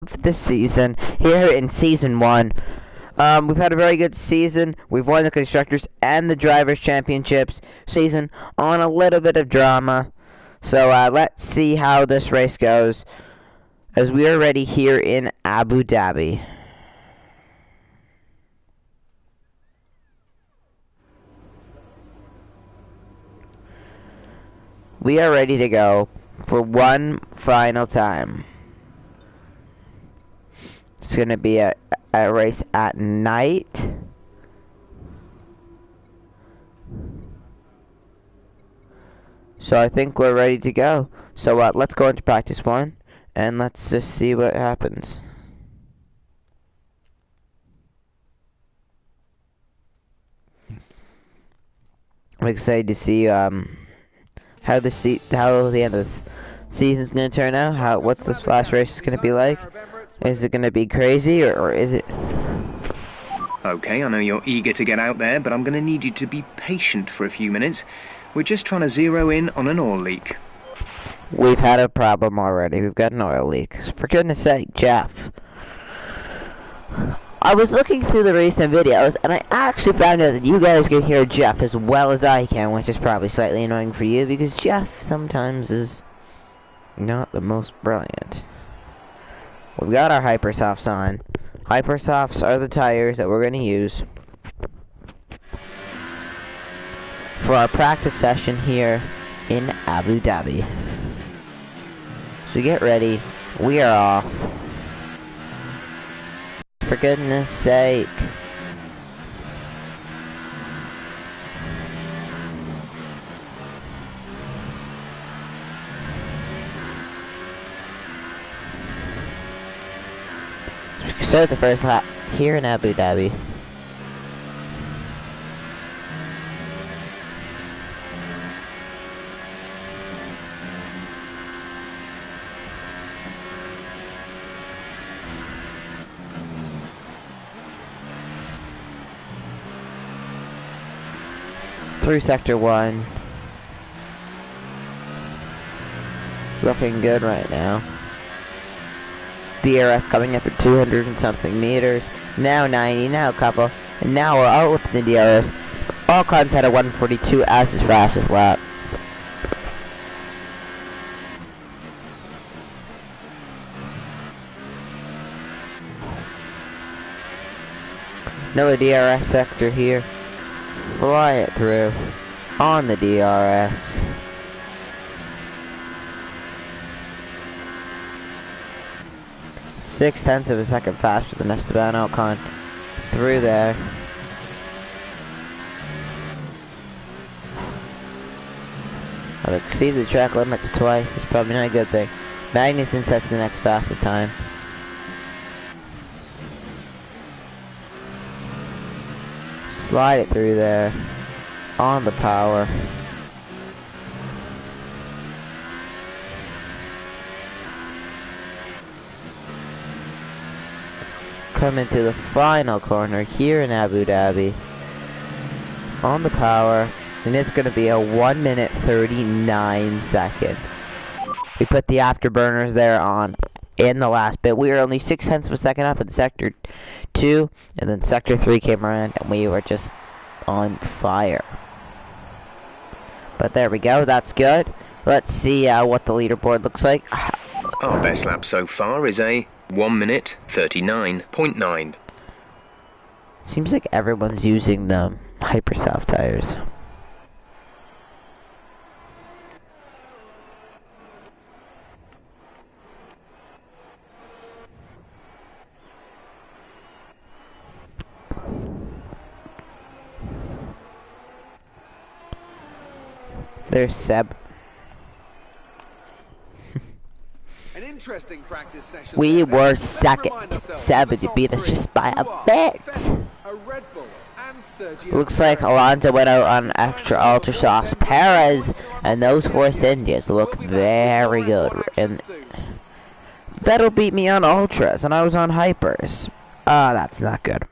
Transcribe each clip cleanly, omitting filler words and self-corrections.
this season here in season 1. We've had a very good season. We've won the Constructors and the Drivers' Championships season on a little bit of drama. So let's see how this race goes as we are ready here in Abu Dhabi. We are ready to go for one final time. It's going to be a race at night. So I think we're ready to go. So let's go into practice 1 and let's just see what happens. I'm excited to see how the end of this season's gonna turn out. What's this last race gonna be like? Is it gonna be crazy or is it? Okay, I know you're eager to get out there, but I'm gonna need you to be patient for a few minutes. We're just trying to zero in on an oil leak. We've had a problem already. We've got an oil leak. For goodness sake, Jeff. I was looking through the recent videos, and I actually found out that you guys can hear Jeff as well as I can, which is probably slightly annoying for you, because Jeff sometimes is not the most brilliant. We've got our Hypersofts on. Hypersofts are the tires that we're going to use for our practice session here in Abu Dhabi. So get ready. We are off. For goodness sake. Start the first lap here in Abu Dhabi. Through Sector 1. Looking good right now. DRS coming up at 200 and something meters. Now 90, now a couple. And now we're out with the DRS. Alcon's had a 142 as his fastest lap. Another DRS sector here. Fly it through on the DRS. Six-tenths of a second faster than Esteban Ocon through there. I've exceeded the track limits twice. It's probably not a good thing. Magnussen sets the next fastest time. Slide it through there on the power. Coming to the final corner here in Abu Dhabi on the power, and it's going to be a 1 minute 39 seconds. We put the afterburners there on in the last bit. We were only 6 tenths of a second up in Sector 2, and then Sector 3 came around, and we were just on fire. But there we go, that's good. Let's see what the leaderboard looks like. Our best lap so far is a 1 minute 39.9. Seems like everyone's using the Hypersoft tires. There's Seb. An interesting practice session. We were second. Seb beat us just by a bit. Looks like Alonso went out on extra ultra softs. Perez and those Force Indias look very good. And Vettel beat me on ultras and I was on hypers. That's not good.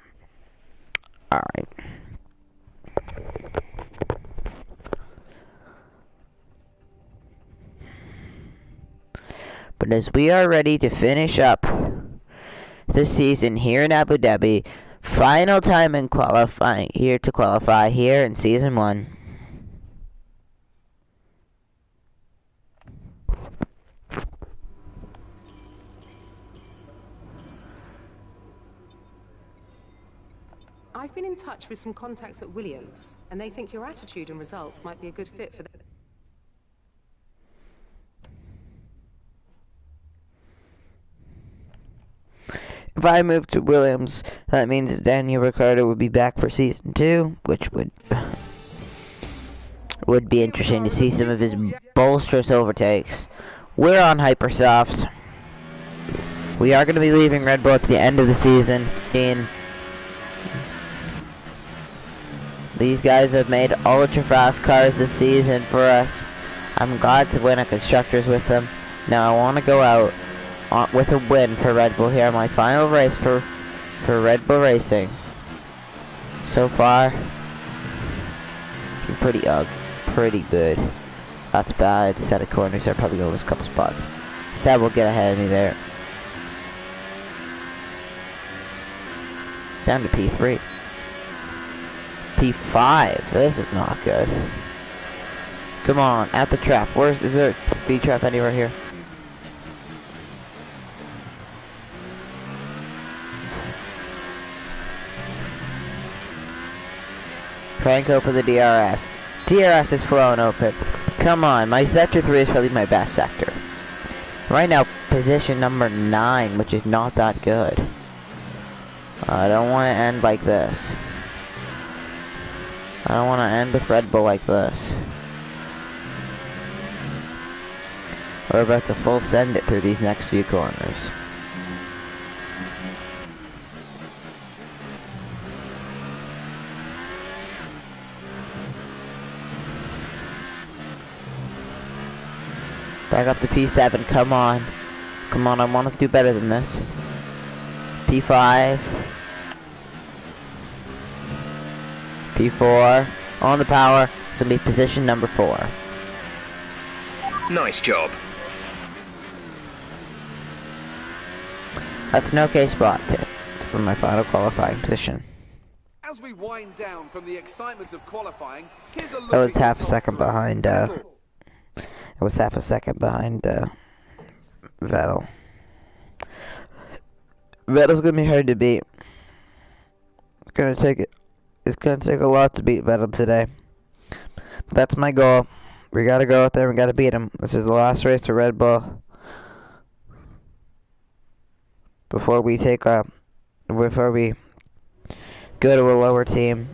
Alright. But as we are ready to finish up this season here in Abu Dhabi. Final time in qualifying here to qualify here in season 1. I've been in touch with some contacts at Williams, and they think your attitude and results might be a good fit for them. If I move to Williams, that means Daniel Ricciardo would be back for season 2, which would be interesting to see some of his bolsterous overtakes. We're on Hypersoft. We are going to be leaving Red Bull at the end of the season. These guys have made ultra fast cars this season for us. I'm glad to win a Constructors with them. Now I want to go out with a win for Red Bull here. My final race for Red Bull Racing. So far, pretty good. That's bad. Set of corners. I'll probably go lose a couple spots. Seb will get ahead of me there. Down to P3. P5. This is not good. Come on, at the trap. Is there a speed trap anywhere here? Crank open the DRS. DRS is flowing open. Come on, my sector 3 is probably my best sector. Right now, position number 9, which is not that good. I don't want to end like this. I don't want to end with Red Bull like this. We're about to full send it through these next few corners. Back up to P7, come on. Come on, I want to do better than this. P5. P4. On the power. It's going to be position number 4. Nice job. That's an okay spot for my final qualifying position. As we wind down from the excitement of qualifying, here's a look That was at half a your second top behind, three. it was half a second behind, Vettel. Vettel's gonna be hard to beat. It's gonna take a lot to beat Vettel today. But that's my goal. We gotta go out there, we gotta beat him. This is the last race to Red Bull. Before we go to a lower team.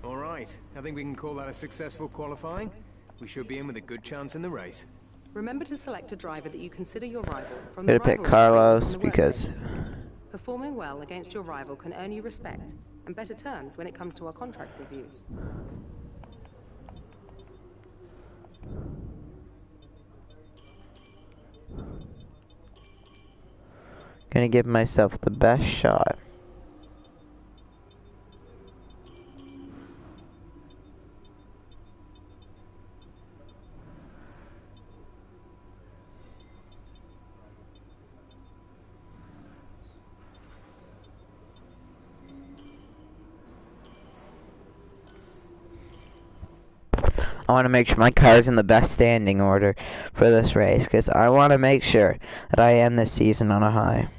Alright, I think we can call that a successful qualifying. We should be in with a good chance in the race. Remember to select a driver that you consider your rival from I'm the gonna pick rivalry Carlos screen on the work because section. Performing well against your rival can earn you respect and better terms when it comes to our contract reviews. gonna give myself the best shot. I want to make sure my car's in the best standing order for this race, because I want to make sure that I end this season on a high.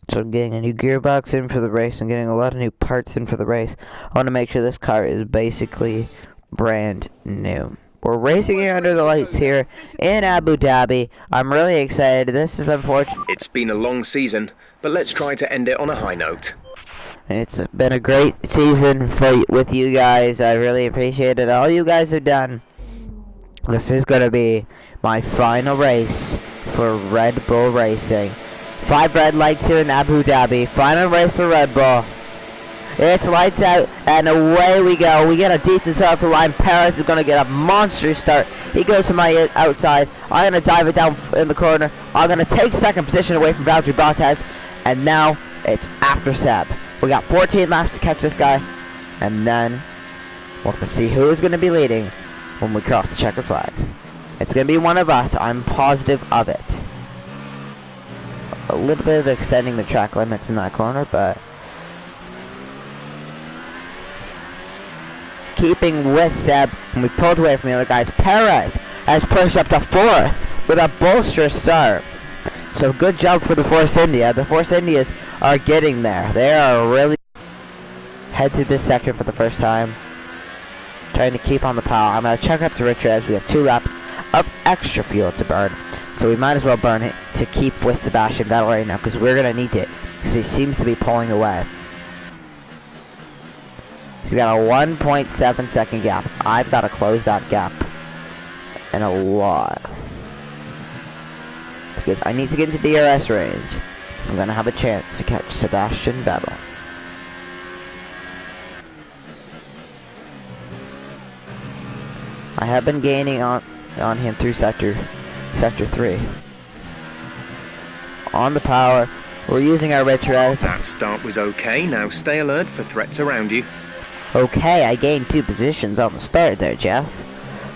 So I'm getting a new gearbox in for the race. I'm getting a lot of new parts in for the race. I want to make sure this car is basically brand new. We're racing here under the lights here in Abu Dhabi. I'm really excited. This is unfortunate. It's been a long season, but let's try to end it on a high note. It's been a great season with you guys. I really appreciate it. All you guys have done. This is going to be my final race for Red Bull Racing. 5 red lights here in Abu Dhabi. Final race for Red Bull. It's lights out, and away we go. We get a decent start off the line. Perez is going to get a monster start. He goes to my outside. I'm going to dive it down in the corner. I'm going to take second position away from Valtteri Bottas. And now it's after Seb. We got 14 laps to catch this guy. And then We'll have to see who's going to be leading when we cross the checkered flag. It's going to be one of us. I'm positive of it. A little bit of extending the track limits in that corner, but keeping with Seb, and we pulled away from the other guys. Perez has pushed up to 4th with a bolsterous start. So good job for the Force India. The Force Indias are getting there. They are really head through this sector for the first time. Trying to keep on the power. I'm going to check up to Richard as we have 2 laps of extra fuel to burn. So we might as well burn it to keep with Sebastian Vettel right now, because we're going to need it. Because he seems to be pulling away. He's got a 1.7 second gap. I've got to close that gap. And a lot. Because I need to get into DRS range. I'm going to have a chance to catch Sebastian Vettel. I have been gaining on him through sector 3. On the power, we're using our Retros. That start was okay. Now stay alert for threats around you. Okay, I gained 2 positions on the start there, Jeff.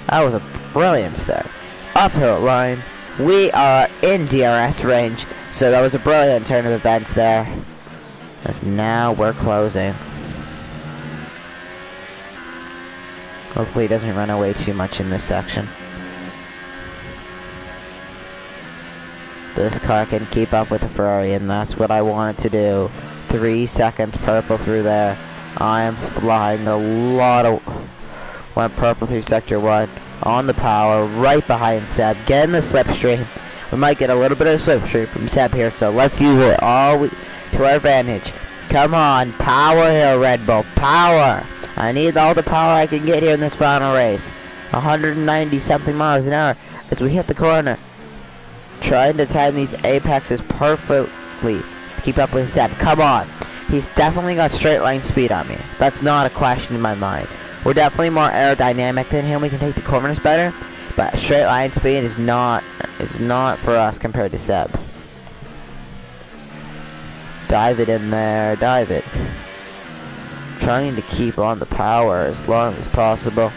That was a brilliant start. Uphill line. We are in DRS range, so that was a brilliant turn of events there. As now we're closing. Hopefully he doesn't run away too much in this section. This car can keep up with the Ferrari, and that's what I wanted to do. 3 seconds purple through there. I am flying a lot of... Went purple through sector 1. On the power, right behind Seb. Getting the slipstream. We might get a little bit of slipstream from Seb here, so let's use it all to our advantage. Come on, power here, Red Bull. Power! I need all the power I can get here in this final race. 190 something miles an hour as we hit the corner. Trying to time these apexes perfectly to keep up with Seb. Come on. He's definitely got straight line speed on me. That's not a question in my mind. We're definitely more aerodynamic than him. We can take the corners better, but straight line speed is not for us compared to Seb. Dive it in there. Dive it. Trying to keep on the power as long as possible.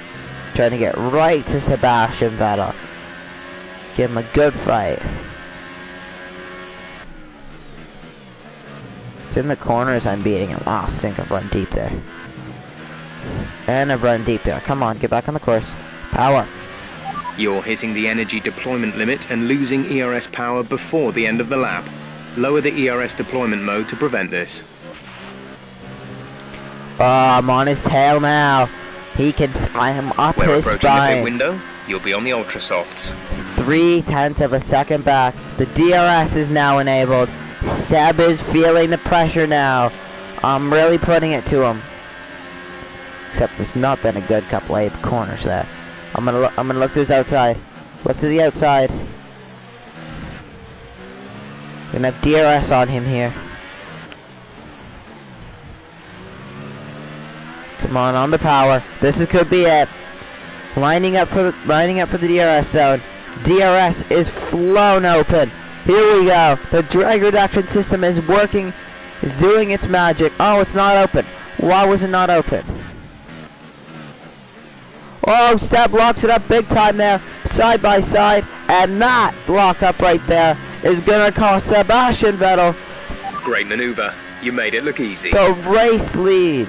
Trying to get right to Sebastian Vettel. Give him a good fight. It's in the corners I'm beating him. Oh, stink, I've run deep there. And I've run deep there. Come on, get back on the course. Power. You're hitting the energy deployment limit and losing ERS power before the end of the lap. Lower the ERS deployment mode to prevent this. Oh, I'm on his tail now. He can... I am up We're his approaching the pit spine. window. You'll be on the ultra softs. 0.3 of a second back. The DRS is now enabled. Seb is feeling the pressure now. I'm really putting it to him. Except it's not been a good couple of corners there. I'm gonna look to his outside. Look to the outside. Gonna have DRS on him here. Come on the power. This could be it. Lining up for the DRS zone. DRS is flown open. Here we go. The drag reduction system is working, is doing its magic. Oh, it's not open. Why was it not open? Oh, Seb locks it up big time there, side by side, and that lock up right there is gonna cost Sebastian Vettel Great maneuver. You made it look easy. the race lead.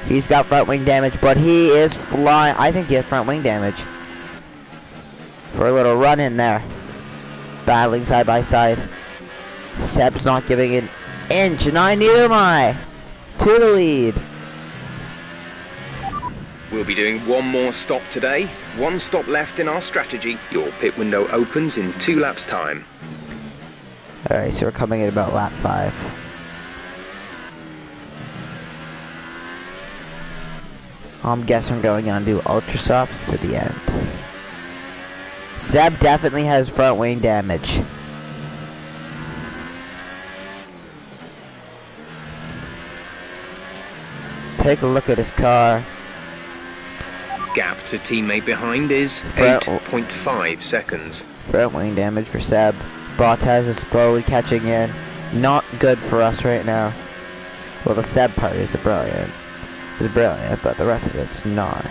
He's got front wing damage, but he is flying. I think he has front wing damage. For a little run in there. Battling side by side. Seb's not giving an inch, and neither am I. To the lead. We'll be doing one more stop today. One stop left in our strategy. Your pit window opens in 2 laps' time. Alright, so we're coming in about lap 5. I'm guessing we're going on to do ultra softs to the end. Seb definitely has front wing damage. Take a look at his car. Gap to teammate behind is Front- 8.5 seconds. Front wing damage for Seb. Bottas is slowly catching in. Not good for us right now. Well, the Seb part is brilliant. is brilliant, but the rest of it's not.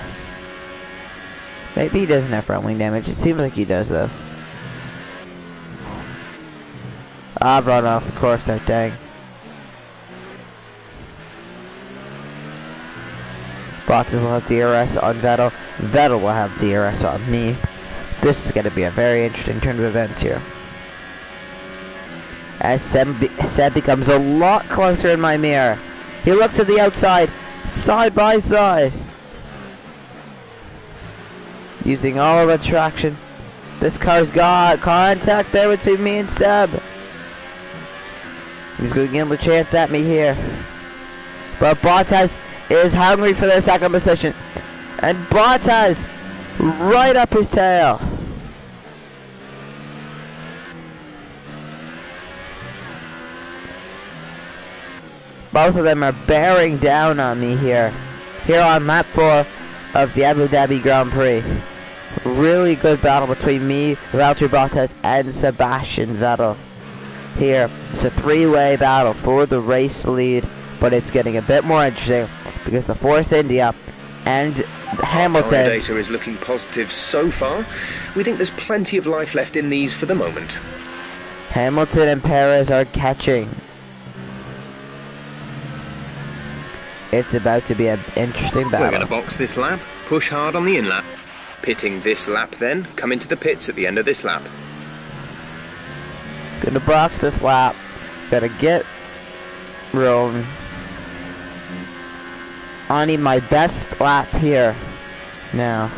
Maybe he doesn't have front wing damage. It seems like he does, though. I've run off the course there, dang. Bottas will have DRS on Vettel. Vettel will have DRS on me. This is going to be a very interesting turn of events here. As Seb becomes a lot closer in my mirror. He looks at the outside, side by side. Using all of the traction. This car's got contact there between me and Seb. He's going to give him a chance at me here. But Bottas is hungry for the second position. And Bottas right up his tail. Both of them are bearing down on me here. Here on lap 4 of the Abu Dhabi Grand Prix. Really good battle between me, Valtteri Bottas, and Sebastian Vettel. Here, it's a three-way battle for the race lead, but it's getting a bit more interesting because the Force India and Hamilton. Our data is looking positive so far. We think there's plenty of life left in these for the moment. Hamilton and Perez are catching. It's about to be an interesting battle. We're going to box this lap, push hard on the in-lap. Pitting this lap then, come into the pits at the end of this lap. Gonna box this lap. Gotta get rolling. I need my best lap here. Now.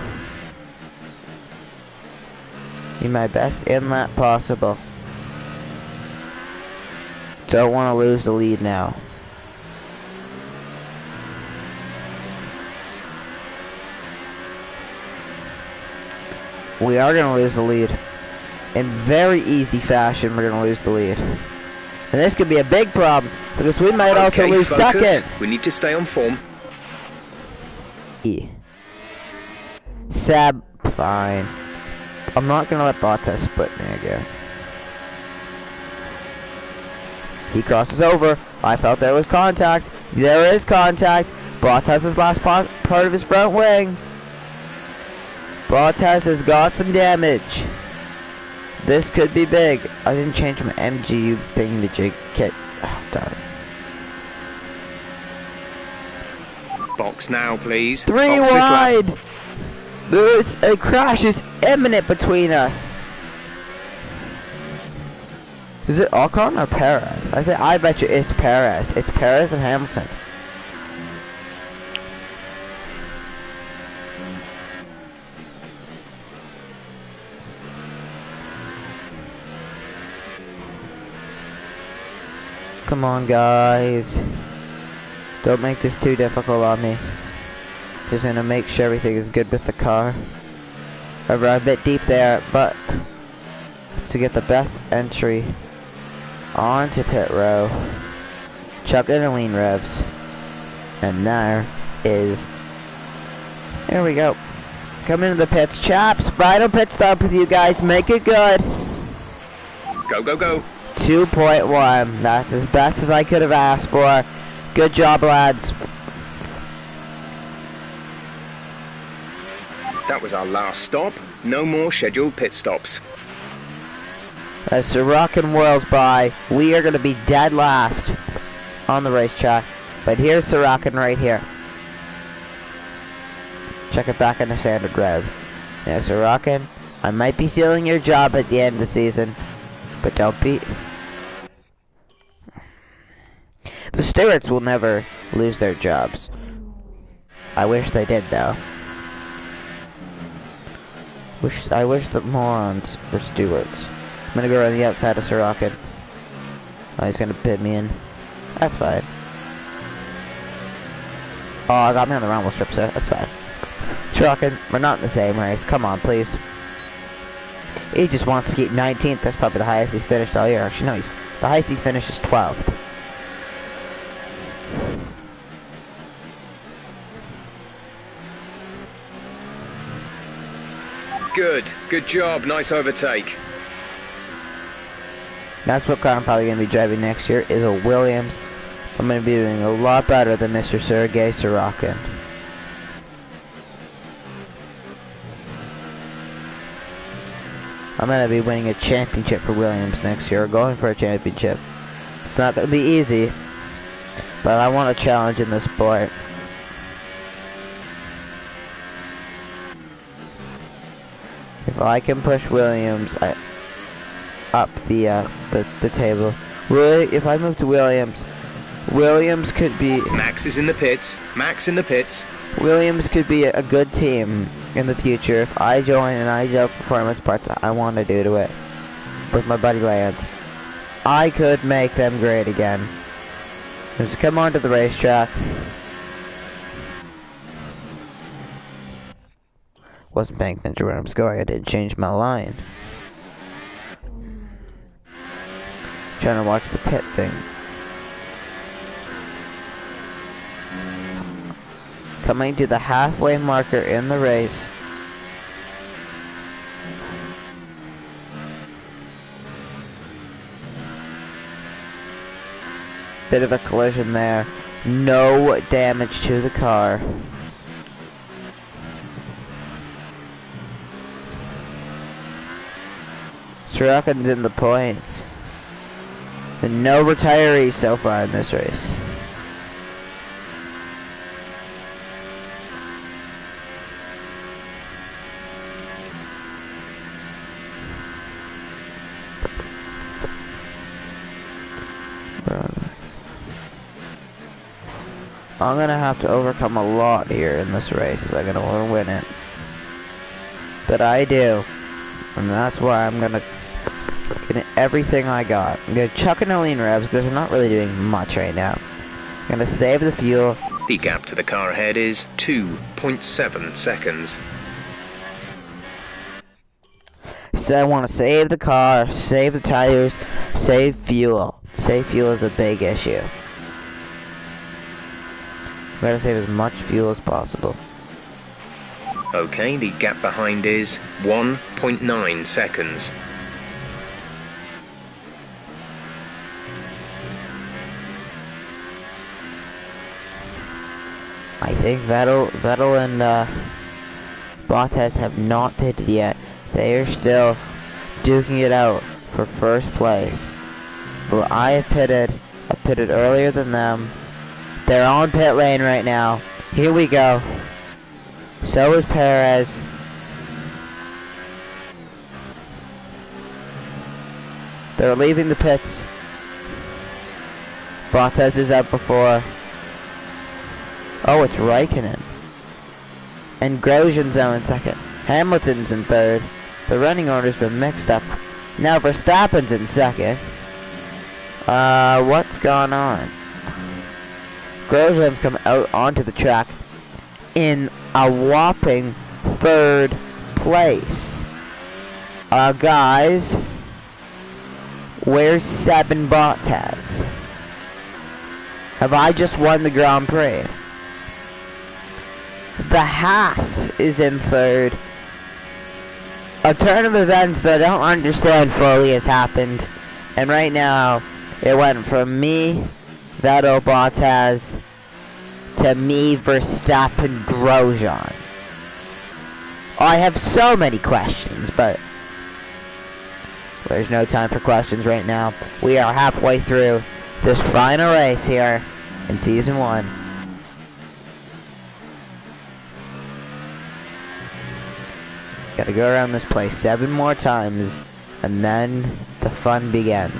Need my best in-lap possible. Don't want to lose the lead now. We are going to lose the lead. In very easy fashion, we're going to lose the lead. And this could be a big problem, because we might also lose second. We need to stay on form. Seb, fine. I'm not going to let Bottas split me again. He crosses over. I felt there was contact. There is contact. Bottas' last part of his front wing. Bottas has got some damage. This could be big. I didn't change my MGU thing to jig kit. Oh, darn it. Box now, please. Three Box wide. There's a crash is imminent between us. Is it Ocon or Perez? I bet you it's Perez. It's Perez and Hamilton. Come on, guys. Don't make this too difficult on me. Just gonna make sure everything is good with the car. However, I'm a bit deep there, but to get the best entry onto pit row, chuck in the lean revs, and there we go. Come into the pits, chaps. Final pit stop with you guys. Make it good. Go, go, go. 2.1. That's as best as I could have asked for. Good job, lads. That was our last stop. No more scheduled pit stops. As the rockin' whirls by, we are going to be dead last on the racetrack. But here's the rockin' right here. Check it back in the standard revs. There's the rockin'. I might be sealing your job at the end of the season, but don't be. The stewards will never lose their jobs. I wish they did, though. I wish the morons were stewards. I'm gonna go around the outside of Sorokin. Oh, he's gonna pit me in. That's fine. Oh, I got me on the rumble strip set. That's fine. Sorokin, we're not in the same race. Come on, please. He just wants to keep 19th. That's probably the highest he's finished all year. Actually, no, the highest he's finished is 12th. Good job. Nice overtake. That's what car I'm probably going to be driving next year, is a Williams. I'm going to be doing a lot better than Mr. Sergei Sorokin. I'm going to be winning a championship for Williams next year, going for a championship. It's not going to be easy, but I want a challenge in this sport. If I can push Williams up the table, if I move to Williams, Williams could be... Max is in the pits. Max in the pits. Williams could be a good team in the future if I join and I do performance parts I want to do to it with my buddy Lance. I could make them great again. Just come onto the racetrack. Wasn't paying attention where I was going. I didn't change my line. Trying to watch the pit thing. Coming to the halfway marker in the race. Bit of a collision there. No damage to the car. Sorokin's in the points. And no retirees so far in this race. I'm gonna have to overcome a lot here in this race if I'm gonna want to win it. But I do. And that's why I'm gonna get everything I got. I'm gonna chuck in a lean revs because I'm not really doing much right now. I'm gonna save the fuel. The gap to the car ahead is 2.7 seconds. So I want to save the car, save the tires, save fuel. Save fuel is a big issue. I'm gonna save as much fuel as possible. Okay, the gap behind is 1.9 seconds. I think Vettel and Bottas have not pitted yet. They are still duking it out for first place. But I have pitted. I pitted earlier than them. They're on pit lane right now. Here we go. So is Perez. They're leaving the pits. Bottas is out before. Oh, it's Raikkonen. And Grosjean's out in second. Hamilton's in third. The running order's been mixed up. Now Verstappen's in second. What's going on? Grosjean's come out onto the track in a whopping third place. Guys, where's Sebastian Bottas? Have I just won the Grand Prix? The Haas is in third. A turn of events that I don't understand fully has happened. And right now, it went from me, Vettel, Bottas, to me, Verstappen, Grosjean. I have so many questions, but there's no time for questions right now. We are halfway through this final race here in Season 1. Gotta go around this place 7 more times, and then the fun begins.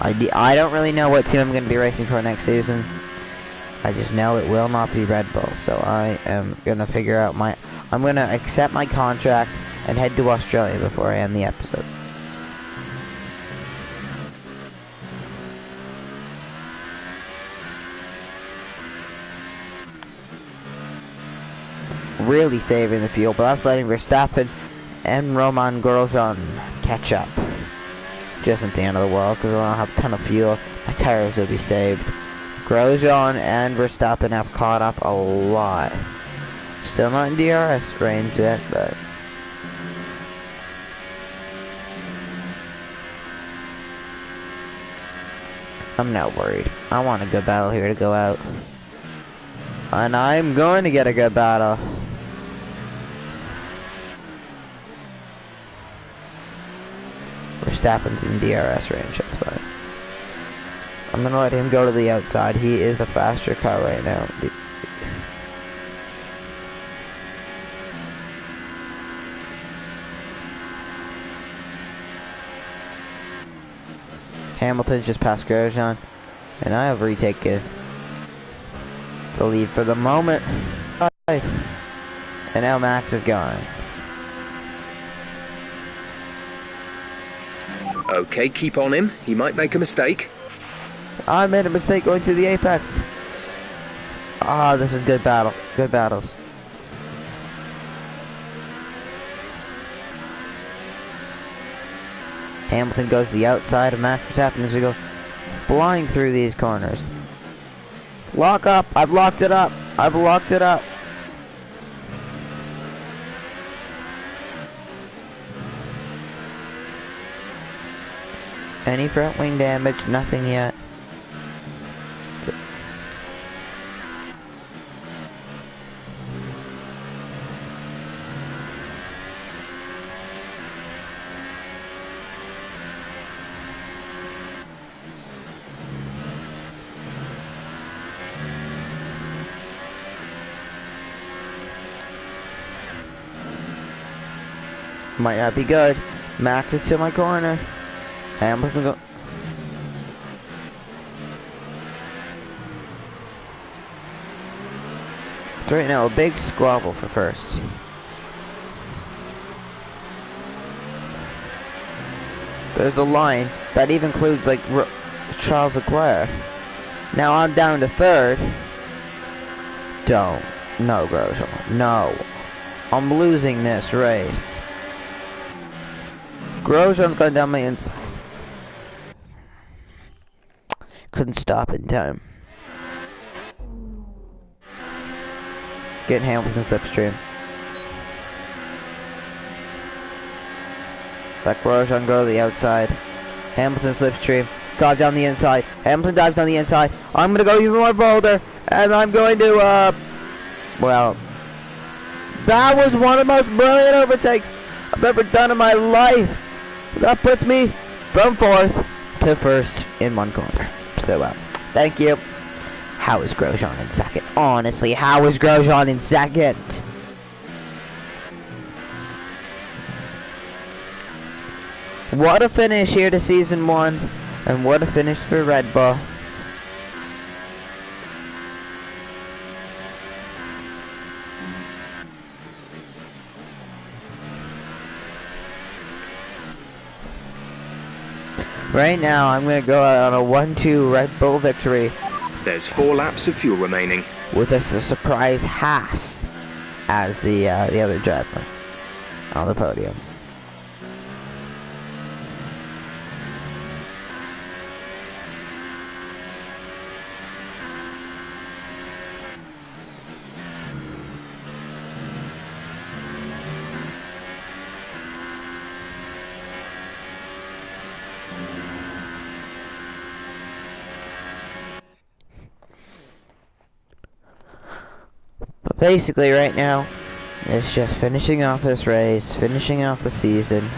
I don't really know what team I'm going to be racing for next season. I just know it will not be Red Bull, so I am going to figure out I'm going to accept my contract and head to Australia before I end the episode. Really saving the fuel, but that's letting Verstappen and Romain Grosjean catch up. Just at the end of the world, because I don't have a ton of fuel. My tires will be saved. Grosjean and Verstappen have caught up a lot. Still not in DRS range yet, but I'm not worried. I want a good battle here to go out. And I'm going to get a good battle. Verstappen's in DRS range, that's fine. I'm gonna let him go to the outside. He is the faster car right now. Hamilton's just passed Grosjean, and I have retaken the lead for the moment. And now Max is gone. Okay, keep on him. He might make a mistake. I made a mistake going through the apex. Ah, this is good battle. Good battles. Hamilton goes to the outside of Max Verstappen as we go flying through these corners. Lock up. I've locked it up. I've locked it up. Any front wing damage? Nothing yet. Might not be good. Max is to my corner. Hamilton go. So right now, a big squabble for first. There's a line that even includes like Charles Leclerc. Now I'm down to third. Don't. No, Grosjean. No. I'm losing this race. Grosjean's going down my inside. Couldn't stop in time. Getting Hamilton slipstream. Let Grosjean go to the outside. Hamilton slipstream. Dive down the inside. Hamilton dives down the inside. I'm gonna go even more bolder. And I'm going to, well, that was one of the most brilliant overtakes I've ever done in my life. That puts me from fourth to first in one corner. So, thank you. How is Grosjean in second? Honestly, how is Grosjean in second? What a finish here to season 1. And what a finish for Red Bull. Right now, I'm going to go out on a 1-2 Red Bull victory. There's 4 laps of fuel remaining. With a surprise Haas as the other driver on the podium. Basically, right now, it's just finishing off this race, finishing off the season.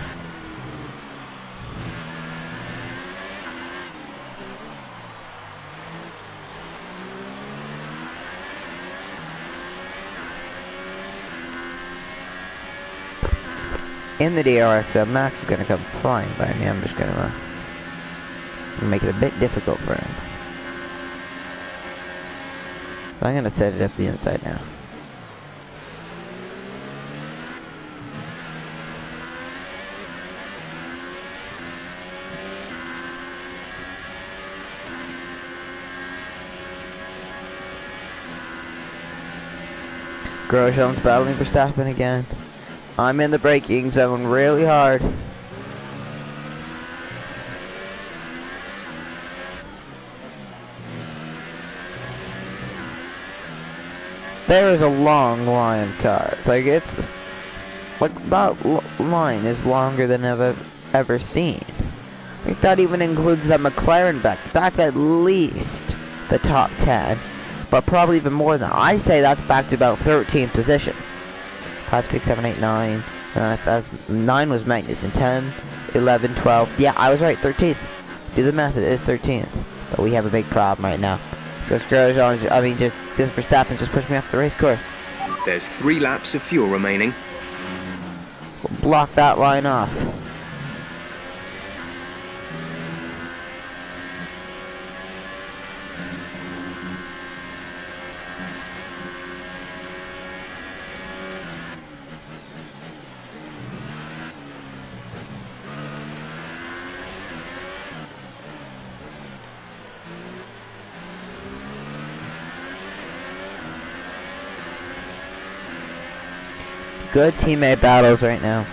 In the DRS, so Max is going to come flying by me. I'm just going to make it a bit difficult for him. So I'm going to set it up the inside now. Grosjean's battling Verstappen again. I'm in the braking zone really hard. There is a long line of cars. Like, it's like that line is longer than I've ever seen. I think that even includes the McLaren back. That's at least the top 10. But probably even more than that. I say that's back to about 13th position. 5, 6, 7, 8, 9. 9 was Magnus. And 10, 11, 12. Yeah, I was right. 13th. Do the math. It is 13th. But we have a big problem right now. So Grosjean, I mean, just Verstappen just pushed me off the race course. There's 3 laps of fuel remaining. We'll block that line off. Good teammate battles right now.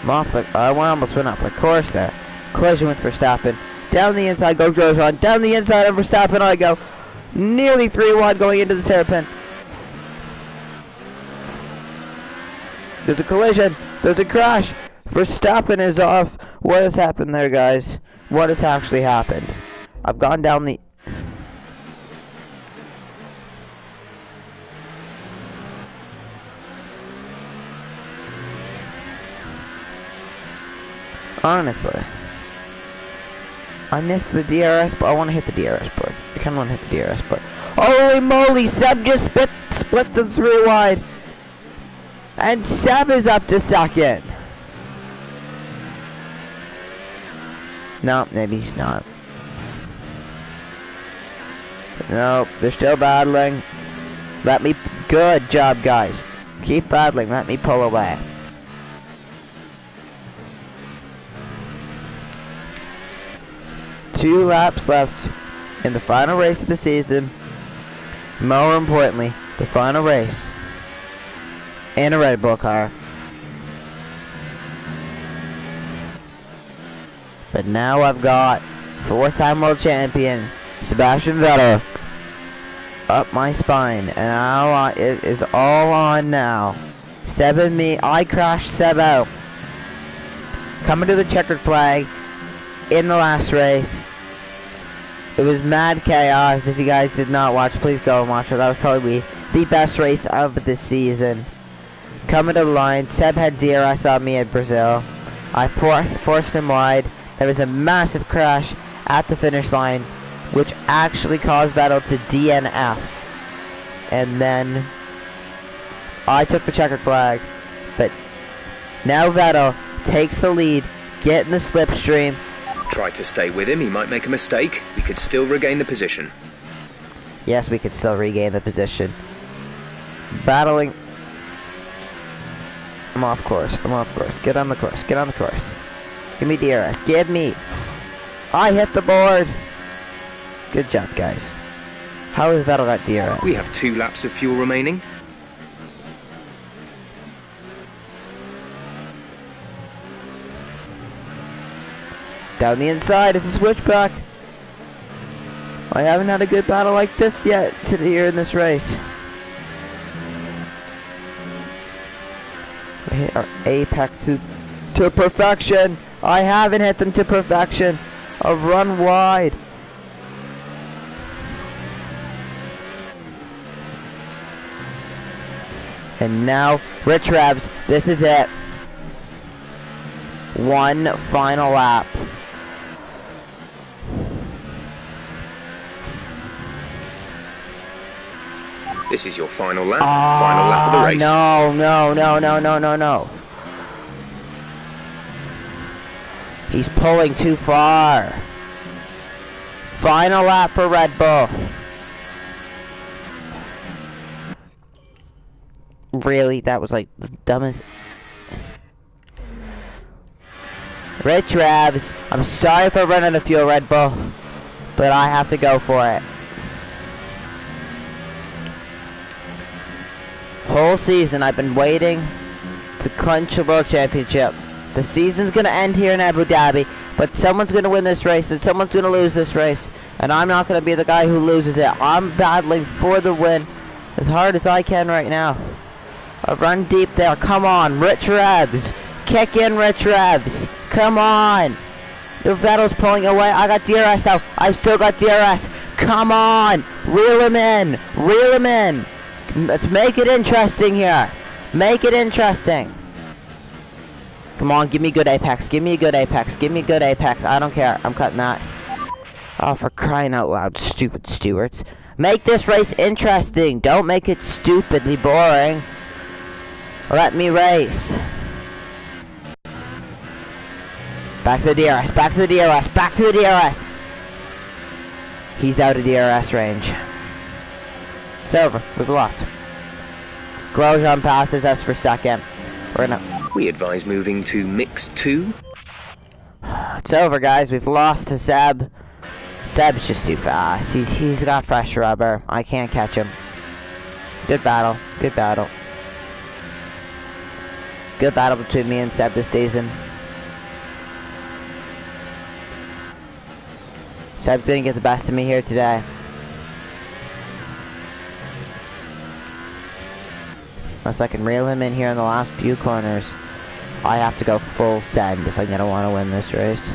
I almost went off the course there. Collision with Verstappen. Down the inside goes Grosjean. Down the inside of Verstappen I go. Nearly 3 wide going into the hairpin. There's a collision. There's a crash. Verstappen is off. What has happened there, guys? What has actually happened? I've gone down the... Honestly, I missed the DRS, but I want to hit the DRS board. I kind of want to hit the DRS board. Holy moly, Seb just split them 3 wide. And Seb is up to second. No, maybe he's not. No, they're still battling. Good job, guys. Keep battling, let me pull away. Two laps left in the final race of the season. More importantly, the final race in a Red Bull car. But now I've got 4-time world champion Sebastian Vettel up my spine, and now it is all on now. Seb and me, I crashed Seb out. Coming to the checkered flag in the last race. It was mad chaos. If you guys did not watch, please go and watch it. That was probably the best race of the season. Coming to the line, Seb had DRS on me at Brazil. I forced him wide. There was a massive crash at the finish line, which actually caused Vettel to DNF. And then I took the checkered flag. But now Vettel takes the lead, getting the slipstream. Try to stay with him, he might make a mistake. We could still regain the position. Yes, we could still regain the position. Battling. I'm off course. I'm off course. Get on the course. Get on the course. Give me DRS. Give me. I hit the board. Good job, guys. How is Vettel got DRS? We have 2 laps of fuel remaining. Down the inside, it's a switchback. I haven't had a good battle like this yet here in this race. We hit our apexes to perfection. I haven't hit them to perfection. I've run wide. And now, Rich Rebs, this is it. One final lap. This is your final lap. Final lap of the race. No. He's pulling too far. Final lap for Red Bull. Really? That was like the dumbest. Rich Rabs, I'm sorry for running the fuel, Red Bull, but I have to go for it. Whole season I've been waiting to clinch a world championship. The season's gonna end here in Abu Dhabi, but someone's gonna win this race and someone's gonna lose this race, and I'm not gonna be the guy who loses it. I'm battling for the win as hard as I can right now. I've run deep there. Come on, Rich Rebs. Kick in, Rich Rebs. Come on. The Vettel's pulling away. I got DRS now. I've still got DRS. Come on. Reel him in. Reel him in. Let's make it interesting here. Make it interesting. Come on, give me good apex. Give me a good apex. Give me good apex. I don't care. I'm cutting that. Oh, for crying out loud, stupid stewards. Make this race interesting. Don't make it stupidly boring. Let me race. Back to the DRS. Back to the DRS. Back to the DRS. He's out of DRS range. It's over. We've lost. Grosjean passes us for second. We're gonna... We advise moving to mix 2. It's over, guys. We've lost to Seb. Seb's just too fast. He's got fresh rubber. I can't catch him. Good battle. Good battle. Good battle between me and Seb this season. Seb's gonna get the best of me here today. Unless I can reel him in here in the last few corners. I have to go full send if I'm gonna want to win this race.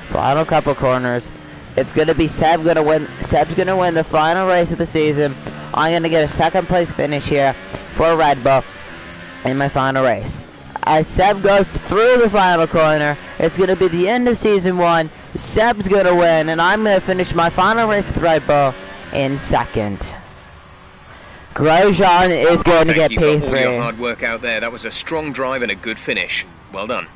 Final couple corners. It's gonna be Seb gonna win. Seb's gonna win the final race of the season. I'm gonna get a second place finish here for Red Bull in my final race. As Seb goes through the final corner, it's gonna be the end of season 1. Seb's gonna win, and I'm gonna finish my final race with Red Bull in second. Grosjean is going to get P3. Thank you for all your hard work out there. That was a strong drive and a good finish. Well done.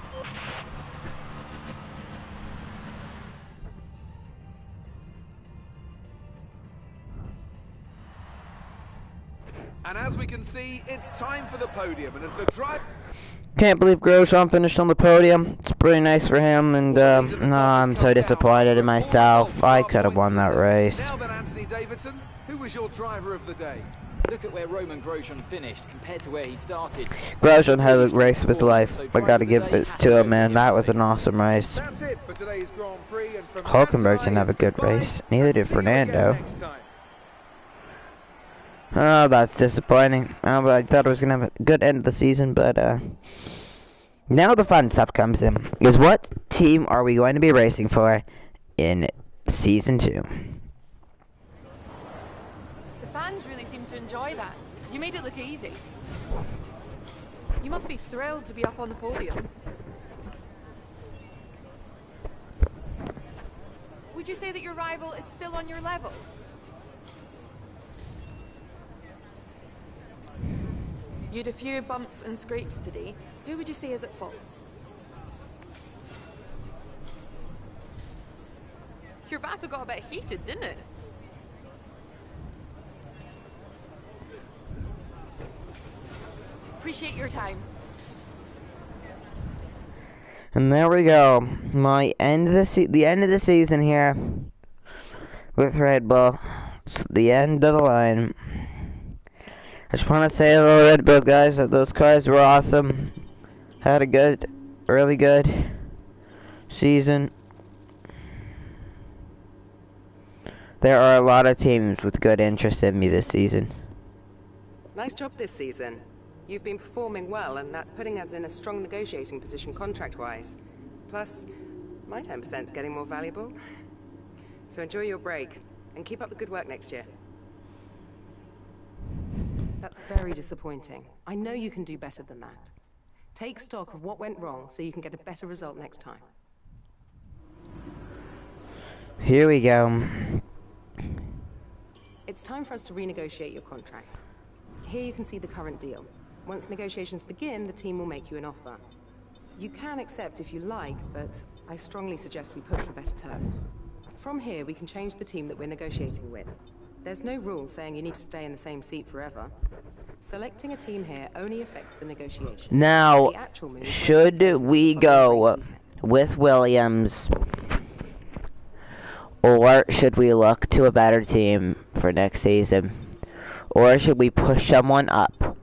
And as we can see, it's time for the podium. And as the drive... Can't believe Grosjean finished on the podium. It's pretty nice for him, and no, I'm so disappointed in myself. I could have won that race. Now then, Anthony Davidson, who was your driver of the day? Look at where Roman Grosjean finished compared to where he started. Grosjean had the race of his life. I gotta give it to him, man. That was an awesome race. That's it for today's Grand Prix, and from Hulkenberg didn't have a good race. Neither did Fernando. Oh, that's disappointing. Oh, but I thought it was gonna have a good end of the season, but now the fun stuff comes in. Is what team are we going to be racing for in season 2? The fans really seem to enjoy that. You made it look easy. You must be thrilled to be up on the podium. Would you say that your rival is still on your level? You had a few bumps and scrapes today. Who would you say is at fault? Your battle got a bit heated, didn't it? Appreciate your time. And there we go. My end of the end of the season here with Red Bull. It's the end of the line. I just want to say hello, Red Bull guys, that those cars were awesome. Had a really good season. There are a lot of teams with good interest in me this season. Nice job this season. You've been performing well, and that's putting us in a strong negotiating position contract-wise. Plus, my 10%'s getting more valuable. So enjoy your break, and keep up the good work next year. That's very disappointing. I know you can do better than that. Take stock of what went wrong so you can get a better result next time. Here we go. It's time for us to renegotiate your contract. Here you can see the current deal. Once negotiations begin, the team will make you an offer. You can accept if you like, but I strongly suggest we push for better terms. From here, we can change the team that we're negotiating with. There's no rule saying you need to stay in the same seat forever. Selecting a team here only affects the negotiation. Now, should we go with Williams, or should we look to a better team for next season? Or should we push someone up?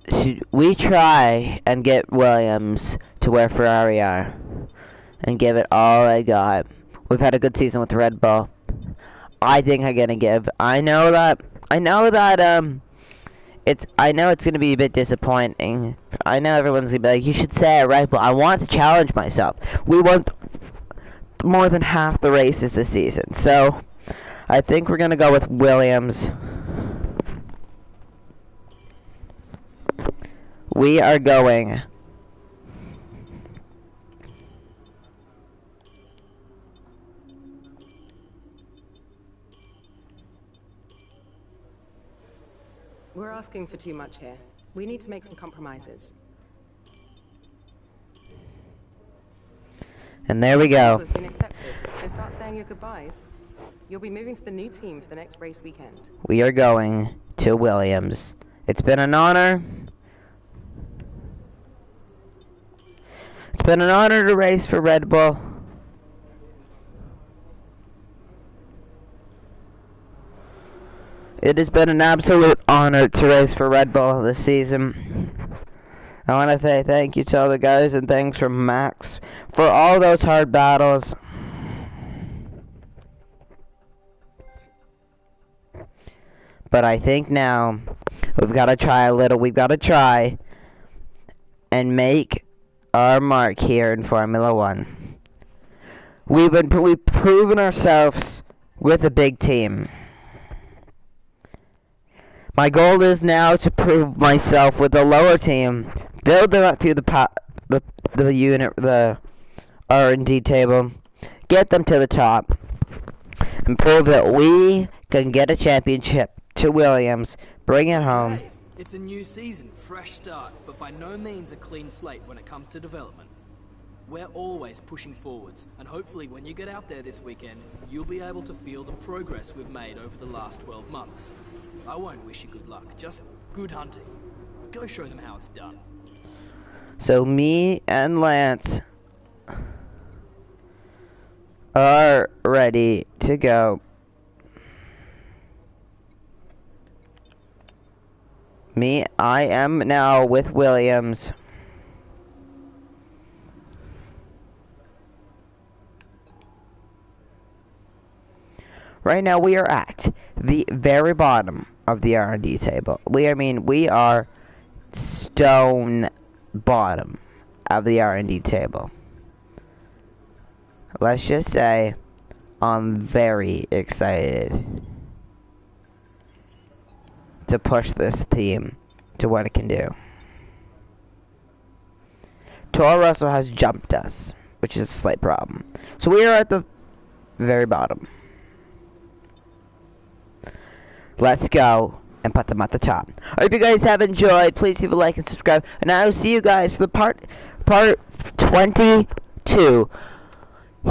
Should we try and get Williams to where Ferrari are and give it all I got? We've had a good season with Red Bull. I think I'm gonna give. I know that I know it's gonna be a bit disappointing. I know everyone's gonna be like, you should say it right, but I want to challenge myself. We won more than half the races this season, so I think we're gonna go with Williams. We are going. We're asking for too much here. We need to make some compromises. And there we go. This has been accepted, so start saying your goodbyes. You'll be moving to the new team for the next race weekend. We are going to Williams. It's been an honor. It's been an honor to race for Red Bull. It has been an absolute honor to race for Red Bull this season. I want to say thank you to all the guys and thanks from Max for all those hard battles. But I think now we've got to try and make our mark here in Formula One. We've proven ourselves with a big team. My goal is now to prove myself with a lower team, build them up through the R&D table, get them to the top, and prove that we can get a championship to Williams, bring it home. Hey, it's a new season, fresh start, but by no means a clean slate when it comes to development. We're always pushing forwards, and hopefully when you get out there this weekend, you'll be able to feel the progress we've made over the last 12 months. I won't wish you good luck, just good hunting. Go show them how it's done. So me and Lance are ready to go. I am now with Williams. Right now we are at the very bottom of the R&D table. We are stone bottom of the R&D table. Let's just say I'm very excited to push this team to what it can do. Toro Rosso has jumped us, which is a slight problem. So we are at the very bottom. Let's go and put them at the top. I hope you guys have enjoyed. Please leave a like and subscribe. And I will see you guys for the part 22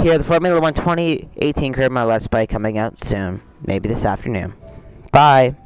here, the Formula One 2018 career mode Let's Play coming out soon. Maybe this afternoon. Bye.